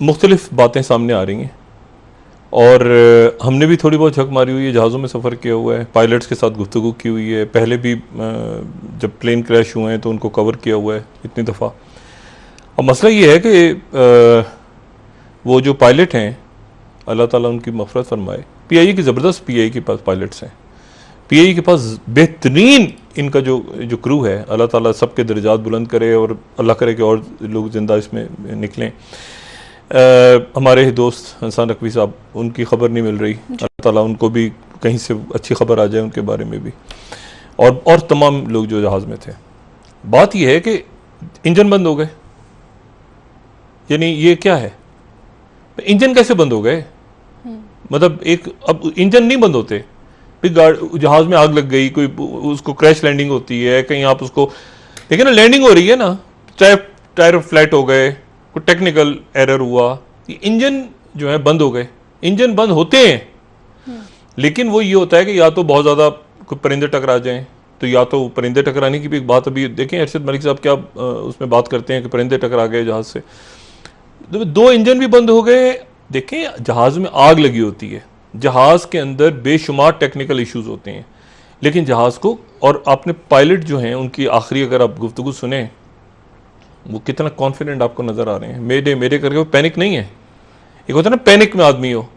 मुख्तलिफ बातें सामने आ रही हैं और हमने भी थोड़ी बहुत झक मारी हुई है, जहाज़ों में सफ़र किया हुआ है, पायलट्स के साथ गुफ्तगू की हुई है, पहले भी जब प्लेन क्रैश हुए हैं तो उनको कवर किया हुआ है इतनी दफ़ा। अब मसला ये है कि वो जो पायलट हैं, अल्लाह ताला उनकी मग़फ़िरत फरमाए, पीआईए की ज़बरदस्त पीआईए के पास पायलट्स हैं, पीआईए के पास बेहतरीन इनका जो क्रू है, अल्लाह ताला सबके दर्जात बुलंद करे और अल्लाह करे कि और लोग ज़िंदा इसमें निकलें। हमारे ही दोस्त हसन नकवी साहब, उनकी खबर नहीं मिल रही, अल्लाह ताला उनको भी कहीं से अच्छी खबर आ जाए उनके बारे में भी, और तमाम लोग जो जहाज़ में थे। बात यह है कि इंजन बंद हो गए, यानी ये क्या है, इंजन कैसे बंद हो गए? मतलब अब इंजन नहीं बंद होते, फिर जहाज में आग लग गई, कोई उसको क्रैश लैंडिंग होती है, कहीं आप उसको देखिए ना, लैंडिंग हो रही है ना, टायर फ्लैट हो गए, कोई टेक्निकल एरर हुआ, ये इंजन जो है बंद हो गए। इंजन बंद होते हैं, लेकिन वो ये होता है कि या तो बहुत ज़्यादा कोई परिंदे टकरा जाएं, तो या तो परिंदे टकराने की भी एक बात अभी देखें, अरशद मलिक साहब क्या उसमें बात करते हैं कि परिंदे टकरा गए जहाज़ से, दो इंजन भी बंद हो गए। देखें, जहाज़ में आग लगी होती है, जहाज़ के अंदर बेशुमार टेक्निकल इश्यूज होते हैं, लेकिन जहाज़ को, और आपने पायलट जो हैं उनकी आखिरी अगर आप गुफ्तगू सुने, वो कितना कॉन्फिडेंट आपको नज़र आ रहे हैं, मेडे मेडे करके। वो पैनिक नहीं है, एक होता है ना पैनिक में आदमी हो,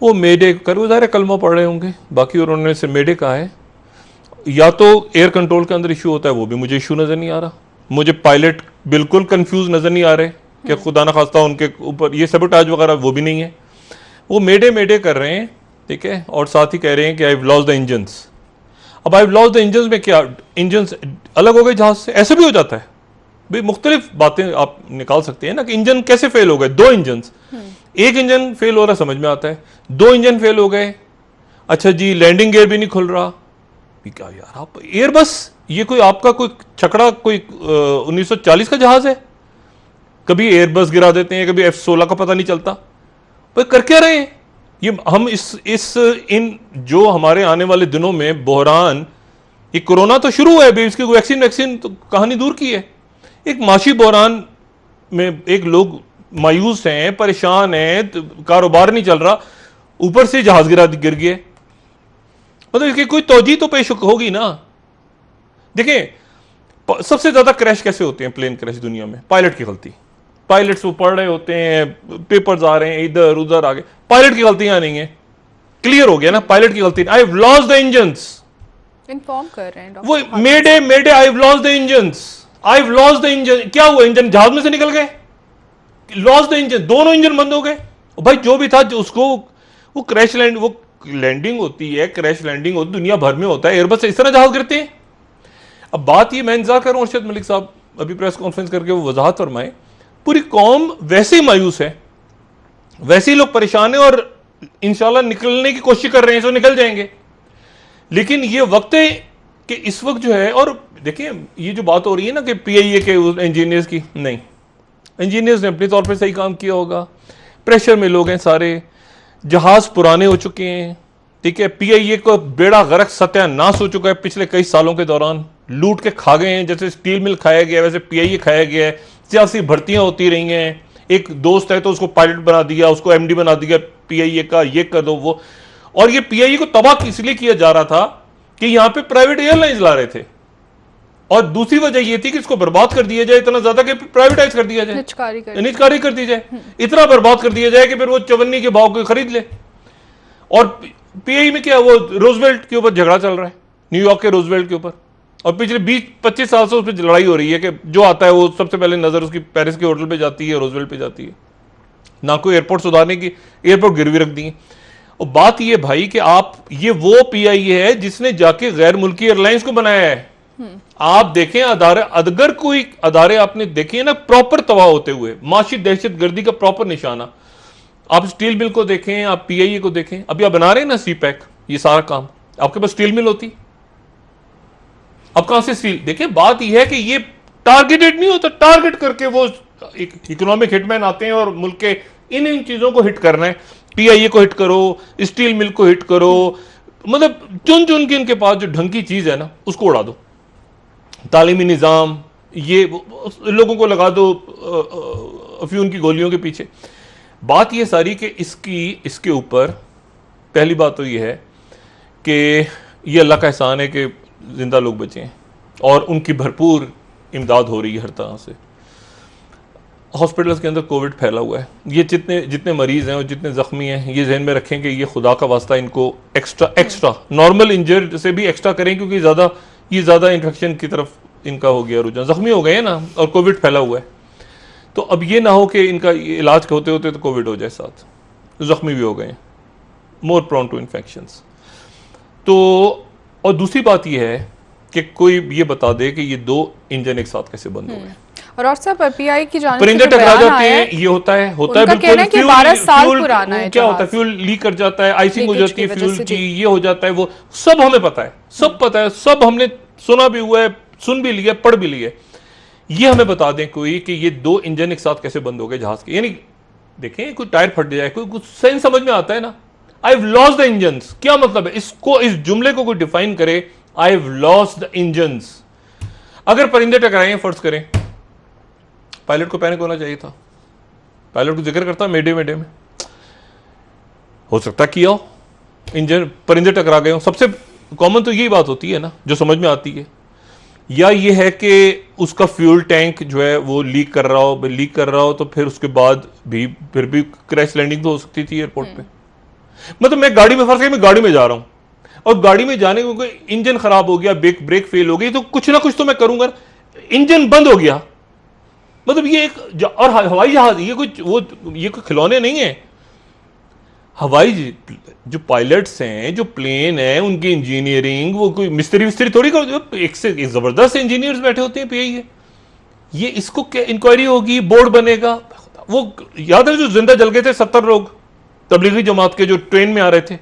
वो मेडे कर, वो ज़ाहिर कलमा पढ़ रहे होंगे, बाकी और उन्होंने से मेडे कहा है। या तो एयर कंट्रोल के अंदर इशू होता है, वो भी मुझे इशू नज़र नहीं आ रहा, मुझे पायलट बिल्कुल कंफ्यूज नज़र नहीं आ रहे कि खुदा ना खास्ता उनके ऊपर ये सबोटाज वगैरह, वो भी नहीं है, वो मेडे मेडे कर रहे हैं, ठीक है, और साथ ही कह रहे हैं कि I have lost the engines. अब I have lost the engines में क्या, इंजन्स अलग हो गए जहाज से? ऐसे भी हो जाता है भाई, मुख्तलिफ बातें आप निकाल सकते हैं ना कि इंजन कैसे फेल हो गए, दो इंजन्स, एक इंजन फेल हो रहा समझ में आता है, दो इंजन फेल हो गए, अच्छा जी लैंडिंग गियर भी नहीं खुल रहा, क्या यार आप एयरबस, ये कोई आपका कोई छकड़ा, कोई 1940 का जहाज है? कभी एयरबस गिरा देते हैं, कभी F-16 का पता नहीं चलता, पर कर क्या रहे हैं ये? हम इन जो हमारे आने वाले दिनों में बहरान, ये कोरोना तो शुरू हुआ है, इसकी वैक्सीन तो कहानी दूर की है, एक माशी बहरान में एक लोग मायूस हैं, परेशान हैं, तो कारोबार नहीं चल रहा, ऊपर से जहाज गिर गए, मतलब इसकी कोई तौजीह तो पेश होगी ना। देखें, सबसे ज्यादा क्रैश कैसे होते हैं, प्लेन क्रैश दुनिया में, पायलट की गलती। पायलट्स वो पढ़ रहे होते हैं, पेपर्स आ रहे हैं, इधर उधर आ गए, पायलट की गलतियां नहीं है, क्लियर हो गया ना, पायलट की गलती। I have lost the engines, inform कर रहे हैं वो mayday I have lost the engine, आई हैव लॉस्ट द इंजन। क्या हुआ, इंजन जहाज में से निकल गए, लॉस्ट द इंजन, दोनों इंजन बंद हो गए भाई। जो भी था उसको, वो क्रैश लैंड, वो लैंडिंग होती है, क्रैश लैंडिंग होती दुनिया भर में होता है, एयरबस से इस तरह जहाज गिरते हैं। अब बात ये मैं इंतजार कर रहा हूं अरशद मलिक साहब अभी प्रेस कॉन्फ्रेंस करके वो वजाहत फरमाए। पूरी कौम वैसे ही मायूस है, वैसे ही लोग परेशान है, और इंशाल्लाह निकलने की कोशिश कर रहे हैं, तो निकल जाएंगे। लेकिन ये वक्त है कि इस वक्त जो है, और देखिए ये जो बात हो रही है ना कि पीआईए के इंजीनियर्स की, नहीं, इंजीनियर्स ने अपने तौर पे सही काम किया होगा, प्रेशर में लोग हैं सारे, जहाज पुराने हो चुके हैं, ठीक है, पीआईए को बेड़ा गर्क सत्यानाश हो चुका है पिछले कई सालों के दौरान, लूट के खा गए हैं, जैसे स्टील मिल खाया गया वैसे पीआईए खाया गया है, सियासी भर्तियां होती रही हैं, एक दोस्त है तो उसको पायलट बना दिया, उसको एमडी बना दिया पीआईए का, ये कर दो वो। और ये पीआईए को तबाह इसलिए किया जा रहा था कि यहां पे प्राइवेट एयरलाइंस ला रहे थे, और दूसरी वजह यह थी कि इसको बर्बाद कर दिया जाए इतना ज्यादा कि प्राइवेटाइज कर दिया जाए, निजकारी कर दी जाए, इतना बर्बाद कर दिया जाए कि फिर वो चवन्नी के भाव को खरीद ले। और पीआई में क्या, वो रोजवेल्ट के ऊपर झगड़ा चल रहा है, न्यूयॉर्क के रोजवेल्ट के ऊपर, और पिछले 20-25 साल से उस पर लड़ाई हो रही है कि जो आता है वो सबसे पहले नजर उसकी पेरिस के होटल पे जाती है, रोजवेल्ट पे जाती है, ना कोई एयरपोर्ट सुधारने की, एयरपोर्ट गिरवी रख दिए। और बात ये भाई कि आप, ये वो पीआई है जिसने जाके गैर मुल्की एयरलाइंस को बनाया है। आप देखें अदारे, अगर कोई अदारे आपने देखे ना प्रॉपर तबाह होते हुए, माशी दहशत गर्दी का प्रॉपर निशाना, आप स्टील मिल को देखें, आप पीआईए को देखें, अभी आप बना रहे हैं ना सीपैक, ये सारा काम, आपके पास स्टील मिल होती, अब कहां से स्टील? देखें, बात यह है कि ये टारगेटेड नहीं होता, टारगेट करके वो एक इकोनॉमिक हिटमैन आते हैं और मुल्क के इन चीजों को हिट करना है, पीआईए को हिट करो, स्टील मिल को हिट करो, मतलब चुन चुन के इनके पास जो ढंग की चीज है ना उसको उड़ा दो, तालीमी निज़ाम, ये लोगों को लगा दो अफ्यून की गोलियों के पीछे। बात ये सारी कि इसके ऊपर पहली बात तो ये है कि ये अल्लाह का एहसान है कि जिंदा लोग बचे हैं और उनकी भरपूर इमदाद हो रही है हर तरह से। हॉस्पिटल्स के अंदर कोविड फैला हुआ है, ये जितने मरीज हैं और जितने जख्मी हैं ये जहन में रखें कि ये खुदा का वास्ता इनको एक्स्ट्रा नॉर्मल इंजर्ड से भी एक्स्ट्रा करें, क्योंकि ये ज़्यादा इन्फेक्शन की तरफ इनका हो गया रुझान, जख्मी हो गए हैं ना और कोविड फैला हुआ है। तो अब ये ना हो कि इनका इलाज होते होते तो कोविड हो जाए, साथ जख्मी भी हो गए हैं, मोर प्रोन टू इन्फेक्शंस। तो और दूसरी बात ये है कि कोई ये बता दे कि ये 2 इंजन एक साथ कैसे बंद हो गए। और सब पीआई की जानिब परिंदे से जो टकरा बयान जाते आया हैं, ये होता है उनका बिल्कुल। कहना है कि 12 साल पुराना है क्या जहाज। होता है, फ्यूल लीक कर जाता है, आइसिंग हो लीकेज जाती है की वजह फ्यूल से, की, जी। ये हो जाता है, वो सब हमें पता है, सब पता है, सब हमने सुना भी हुआ है, सुन भी लिया, पढ़ भी लिया। ये हमें बता दें कोई कि ये 2 इंजन एक साथ कैसे बंद हो गए जहाज के। यानी देखें, कोई टायर फट जाए, कोई कुछ सेंस समझ में आता है ना, I have lost the engines, क्या मतलब है इसको, इस जुमले को कोई डिफाइन करे, I have lost the engines. अगर परिंदे टकराए, फर्ज करें, पायलट को पैनिक होना चाहिए था, पायलट को जिक्र करता मेडे में, हो सकता किया हो, इंजन परिंदे टकरा गए हो, सबसे कॉमन तो यही बात होती है ना जो समझ में आती है। या ये है कि उसका फ्यूल टैंक जो है वो लीक कर रहा हो तो फिर उसके बाद भी फिर भी क्रैश लैंडिंग तो हो सकती थी एयरपोर्ट पे। मतलब मैं गाड़ी में, फर्ज करिए मैं गाड़ी में जा रहा हूं और गाड़ी में जाने को इंजन खराब हो गया, ब्रेक फेल हो गई, तो कुछ ना कुछ तो मैं करूंगा, इंजन बंद हो गया, मतलब ये एक, और हवाई जहाज ये कोई खिलौने नहीं है। हवाई जो पायलट्स हैं, जो प्लेन है, उनकी इंजीनियरिंग, वो कोई मिस्त्री थोड़ी कर, एक से एक जबरदस्त इंजीनियर्स बैठे होते हैं पीआई है। ये इसको क्या इंक्वायरी होगी, बोर्ड बनेगा, वो याद है जो जिंदा जल गए थे 70 लोग तबलीगी जमात के, जो ट्रेन में आ रहे थे,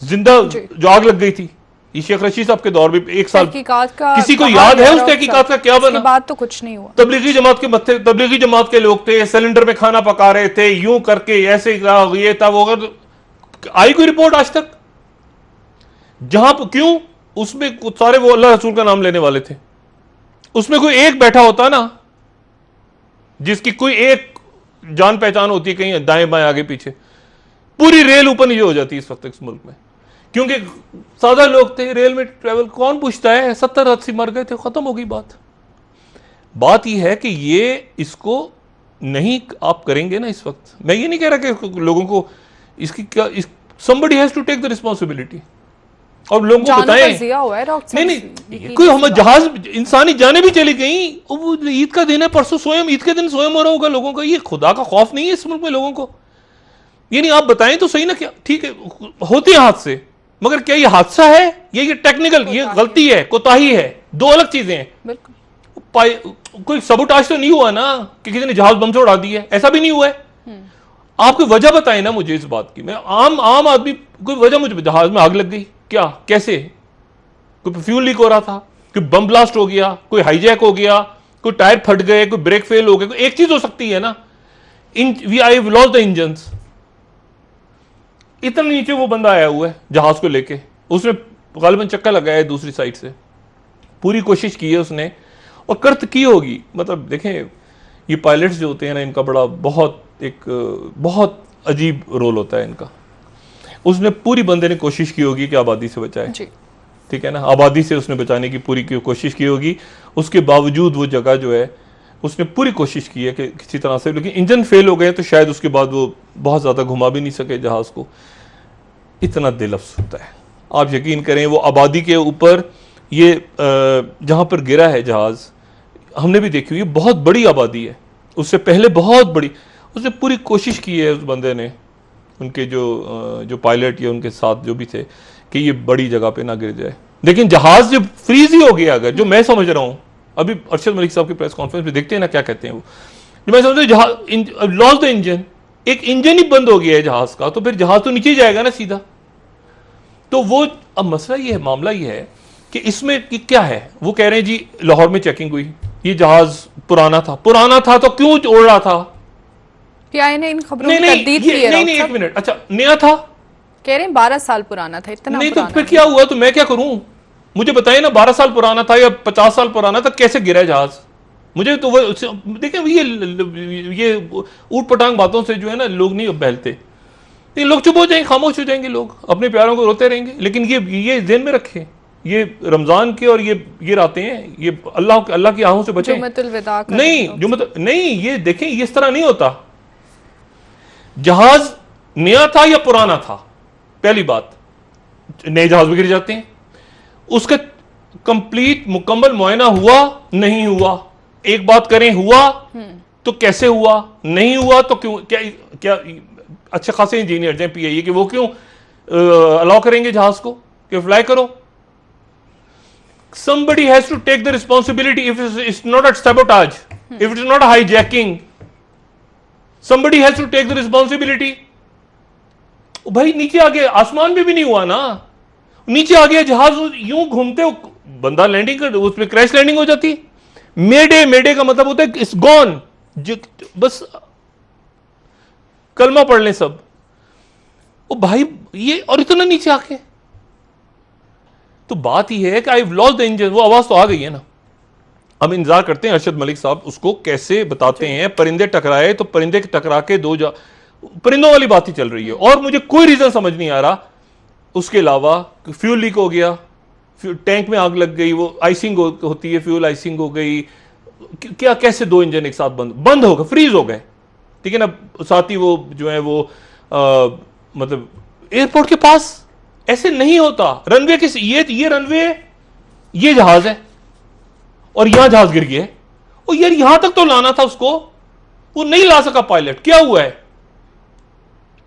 जिंदा जो आग लग गई थी, ये शेख रशीद साहब के दौर में 1 साल, किसी को याद है उस तहकीकात का क्या बना? बात तो कुछ नहीं हुआ। तबलीगी जमात के लोग थे, सिलेंडर में खाना पका रहे थे, यूं करके ऐसे ये था वो, आई कोई रिपोर्ट आज तक? जहां क्यों उसमें सारे वो अल्लाह रसूल का नाम लेने वाले थे, उसमें कोई एक बैठा होता ना जिसकी कोई एक जान पहचान होती है, कहीं दाएं बाएं आगे पीछे, पूरी रेल ऊपर नीचे हो जाती है इस वक्त इस मुल्क में। क्योंकि सादा लोग थे, रेल में ट्रेवल कौन पूछता है, 70-80 मर गए थे, खत्म हो गई बात यह है कि ये इसको नहीं आप करेंगे ना इस वक्त। मैं ये नहीं कह रहा कि लोगों को इसकी क्या, somebody has to take the responsibility, और लोगों को बताएं। नहीं कोई हम जहाज इंसानी जाने भी चली गई, वो ईद का दिन है, परसों स्वयं ईद के दिन स्वयं हो रहा होगा लोगों का, ये खुदा का खौफ नहीं है इस मुल्क में लोगों को? ये नहीं आप बताएं तो सही ना, क्या ठीक है होते हैं हादसे, मगर क्या ये हादसा है, ये टेक्निकल, ये गलती है, कोताही है, 2 अलग चीजें हैं। कोई सबोटाज तो नहीं हुआ ना कि किसी ने जहाज बम से उड़ा दी है, ऐसा भी नहीं हुआ है। आपको वजह बताएं ना मुझे इस बात की, मैं आम आदमी, कोई वजह मुझे, जहाज में आग लग गई क्या, कैसे, कोई फ्यूल लीक हो रहा था, कोई बम ब्लास्ट हो गया, कोई हाईजैक हो गया, कोई टायर फट गए, कोई ब्रेक फेल हो गए, कोई एक चीज हो सकती है ना। I have lost the engines, इतना नीचे वो बंदा आया हुआ है जहाज को लेके, उसने गालिबन चक्का लगाया है दूसरी साइड से, पूरी कोशिश की है उसने, और करत की होगी। मतलब देखें, ये पायलट्स जो होते हैं ना, इनका बड़ा बहुत अजीब रोल होता है इनका। उसने पूरी बंदे ने कोशिश की होगी कि आबादी से बचाए, ठीक है ना, आबादी से उसने बचाने की पूरी कोशिश की होगी, उसके बावजूद वो जगह जो है उसने पूरी कोशिश की है कि किसी तरह से, लेकिन इंजन फेल हो गए तो शायद उसके बाद वो बहुत ज़्यादा घुमा भी नहीं सके जहाज़ को। इतना दिल अफ्सोस होता है, आप यकीन करें, वो आबादी के ऊपर ये जहाँ पर गिरा है जहाज़, हमने भी देखी हुई, बहुत बड़ी आबादी है, उससे पहले बहुत बड़ी, उसने पूरी कोशिश की है उस बंदे ने, उनके जो पायलट या उनके साथ जो भी थे, कि ये बड़ी जगह पे ना गिर जाए। लेकिन जहाज़ जब फ्रीज ही हो गया, अगर जो मैं समझ रहा हूँ, अभी अरशद मलिक साहब की प्रेस कॉन्फ्रेंस में देखते हैं ना क्या कहते हैं वो, जो मैं समझता हूँ लॉस द इंजन, एक इंजन ही बंद हो गया है जहाज का, तो फिर जहाज तो नीचे जाएगा ना सीधा। तो वो अब मसला ये है, मामला ये है कि इसमें कि क्या है, वो कह रहे हैं जी लाहौर में चेकिंग हुई, ये जहाज पुराना था तो क्यों उड़ रहा था? पीआई ने इन खबरों में तस्दीक की है। नहीं 1 मिनट, अच्छा नया था, कह रहे हैं 12 साल पुराना था, इतना नहीं तो फिर क्या हुआ? तो मैं क्या करूं, मुझे बताइए ना, 12 साल पुराना था या 50 साल पुराना था, कैसे गिरा जहाज? मुझे तो वो देखें, ये ऊट पटांग बातों से जो है ना लोग नहीं अब बहलते, ये लोग चुप हो जाएंगे, खामोश हो जाएंगे, लोग अपने प्यारों को रोते रहेंगे। लेकिन ये ज़हन में रखें, ये रमजान के और ये रातें हैं, ये अल्लाह की आहों से बचें। नहीं, ये देखें, ये इस तरह नहीं होता। जहाज नया था या पुराना था, पहली बात, नए जहाज भी गिर जाते हैं। उसका कंप्लीट मुकम्मल मुआयना हुआ नहीं हुआ, एक बात करें, हुआ तो कैसे हुआ, नहीं हुआ तो क्यों, क्या अच्छे खासे इंजीनियर हैं पीआईए के, वो क्यों अलाउ करेंगे जहाज को कि फ्लाई करो? Somebody has to take the responsibility if it's not a sabotage, if it's not a hijacking. Somebody has to take the responsibility. भाई नीचे आ गया, आसमान में भी नहीं हुआ ना, नीचे आ गया जहाज, यूं घूमते हो, बंदा लैंडिंग कर, उसमें क्रैश लैंडिंग हो जाती। मेडे का मतलब होता है इट्स गॉन, बस कलमा पढ़ लें सब। ओ भाई ये, और इतना नीचे आके, तो बात यह है कि आई लॉस्ट द इंजन, वो आवाज तो आ गई है ना। हम इंतजार करते हैं अरशद मलिक साहब उसको कैसे बताते हैं। परिंदे टकराए तो परिंदे टकरा के परिंदों वाली बात ही चल रही है, और मुझे कोई रीजन समझ नहीं आ रहा उसके अलावा। फ्यूल लीक हो गया, टैंक में आग लग गई, वो आइसिंग होती है, फ्यूल आइसिंग हो गई, क्या कैसे दो इंजन एक साथ बंद हो गए, फ्रीज हो गए, ठीक है ना। साथ ही वो जो है वो मतलब एयरपोर्ट के पास ऐसे नहीं होता। रनवे के ये रनवे, ये जहाज है और यहां जहाज गिर गया, और यार यहां तक तो लाना था उसको, वो नहीं ला सका पायलट, क्या हुआ है?